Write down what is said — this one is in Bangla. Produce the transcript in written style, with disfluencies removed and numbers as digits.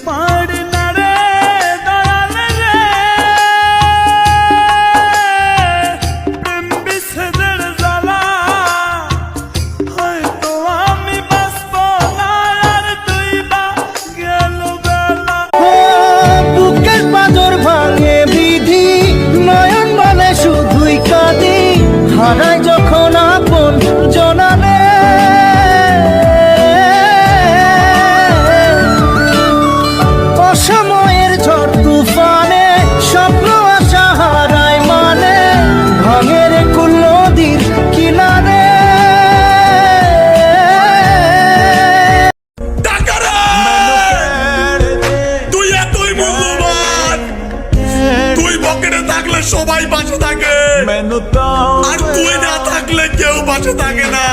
পারি না রে দয়াল রে, প্রেম বিচ্ছেদের জ্বালা, হয়তো আমি বাঁচব না আর তুই বা গেল বেলা। বুকের পাঁজর ভাঙে বিধি, নয়ন বলে শুধুই কাঁদি, হারায় যখন আপন জনালে। অসময়ের ঝড় তুফানে স্বপ্ন আশা হারায় মানে, ভাঙের কুল নদীর কিনারে। তুই এতই মূল্যবান, তুই পকেটে থাকলে সবাই পাশে থাকে, আর তুই না থাকলে কেউ পাশে থাকে না।